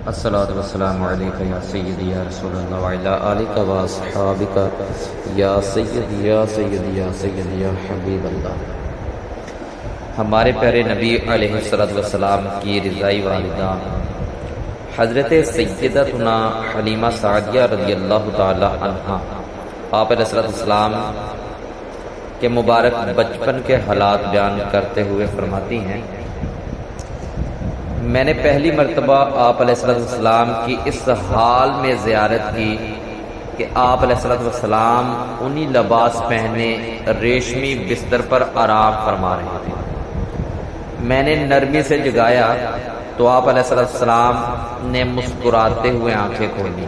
الصلاۃ والسلام علیک یا سیدی یا رسول اللہ وعلی آلک و اصحابک یا سیدی یا سیدی یا سیدی یا حبیب اللہ۔ ہمارے پیارے نبی علیہ الصلوۃ والسلام کی رضائی والدہ حضرت سیدتنا حلیمہ سعدیہ رضی اللہ تعالی عنہا آپ علیہ الصلوۃ والسلام کے مبارک بچپن کے حالات بیان کرتے ہوئے فرماتی ہیں، میں نے پہلی مرتبہ آپ علیہ الصلوۃ والسلام کی اس حال میں زیارت کی کہ آپ علیہ الصلوۃ والسلام انہی لباس پہنے ریشمی بستر پر آرام فرما رہے تھے۔ میں نے نرمی سے جگایا تو آپ علیہ الصلوۃ والسلام نے مسکراتے ہوئے آنکھیں کھولی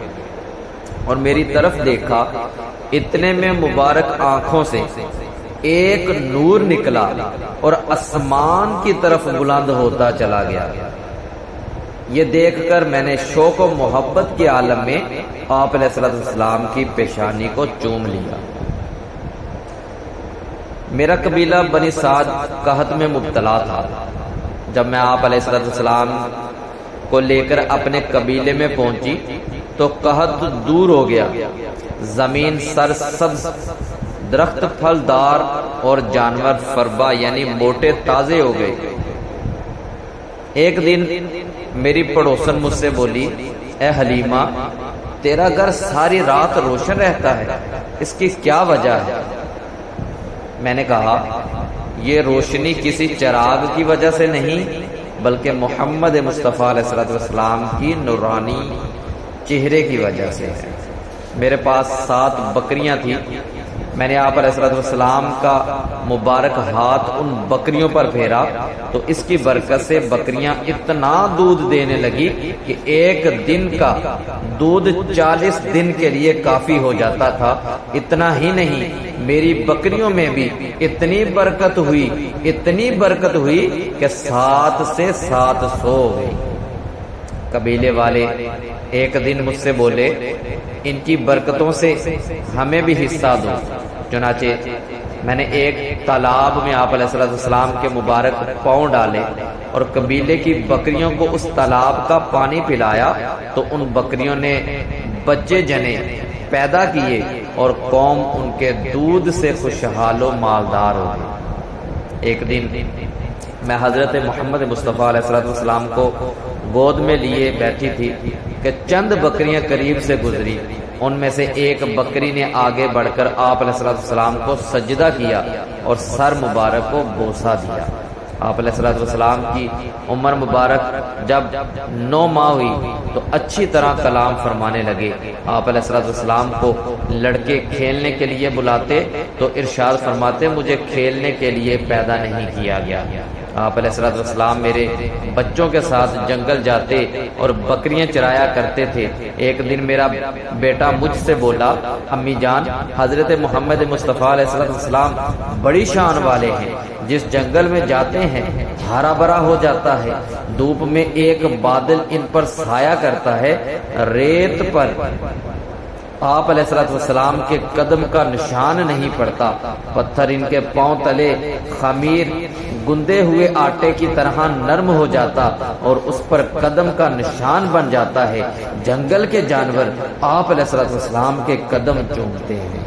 اور میری طرف دیکھا۔ اتنے میں مبارک آنکھوں سے ایک نور نکلا اور آسمان کی طرف بلند ہوتا چلا گیا۔ یہ دیکھ کر میں نے شوق و محبت کے عالم میں آپ علیہ الصلوۃ والسلام کی پیشانی کو چوم لیا۔ میرا قبیلہ بنی سعد قحط میں مبتلا تھا۔ جب میں آپ علیہ الصلوۃ والسلام کو لے کر اپنے قبیلے میں پہنچی تو قحط دور ہو گیا، زمین سرسبز، درخت پھلدار اور جانور فربا یعنی موٹے تازے ہو گئے۔ ایک دن میری پڑوسن مجھ سے بولی، اے حلیمہ، تیرا گھر ساری رات روشن رہتا ہے، اس کی کیا وجہ ہے؟ میں نے کہا، یہ روشنی کسی چراغ کی وجہ سے نہیں بلکہ محمد مصطفیٰ علیہ الصلوۃ والسلام کی نورانی چہرے کی وجہ سے ہے۔ میرے پاس 7 بکریاں تھیں۔ میں نے آپ علیہ الصلوۃ والسلام کا مبارک ہاتھ ان بکریوں پر پھیرا تو اس کی برکت سے بکریاں اتنا دودھ دینے لگی کہ ایک دن کا دودھ 40 دن کے لیے کافی ہو جاتا تھا۔ اتنا ہی نہیں، میری بکریوں میں بھی اتنی برکت ہوئی کہ 7 سے 700 ہو گئی۔ قبیلے والے ایک دن مجھ سے بولے، ان کی برکتوں سے ہمیں بھی حصہ دو۔ چنانچہ میں نے ایک تالاب میں آپ علیہ الصلوۃ والسلام کے مبارک پاؤں ڈالے اور قبیلے کی بکریوں کو اس تالاب کا پانی پلایا تو ان بکریوں نے بچے جنے پیدا کیے اور قوم ان کے دودھ سے خوشحال و مالدار ہو گئی۔ ایک دن میں حضرت محمد مصطفیٰ علیہ الصلوۃ والسلام کو گود میں لیے بیٹھی تھی کہ چند بکریاں قریب سے گزری۔ ان میں سے ایک بکری نے آگے بڑھ کر آپ علیہ الصلوۃ والسلام کو سجدہ کیا اور سر مبارک کو بوسہ دیا۔ آپ علیہ الصلوۃ والسلام کی عمر مبارک جب 9 ماہ ہوئی تو اچھی طرح کلام فرمانے لگے۔ آپ علیہ الصلوۃ والسلام کو لڑکے کھیلنے کے لیے بلاتے تو ارشاد فرماتے، مجھے کھیلنے کے لیے پیدا نہیں کیا گیا۔ آپ علیہ الصلوۃ والسلام میرے بچوں کے ساتھ جنگل جاتے اور بکریاں چرایا کرتے تھے۔ ایک دن میرا بیٹا مجھ سے بولا، امی جان، حضرت محمد مصطفیٰ علیہ الصلوۃ والسلام بڑی شان والے ہیں، جس جنگل میں جاتے ہیں ہرا بھرا ہو جاتا ہے، دھوپ میں ایک بادل ان پر سایہ کرتا ہے، ریت پر آپ علیہ الصلوۃ والسلام کے قدم کا نشان نہیں پڑتا، پتھر ان کے پاؤں تلے خمیر گندے ہوئے آٹے کی طرح نرم ہو جاتا اور اس پر قدم کا نشان بن جاتا ہے۔ جنگل کے جانور آپ علیہ الصلوۃ والسلام کے قدم چومتے ہیں۔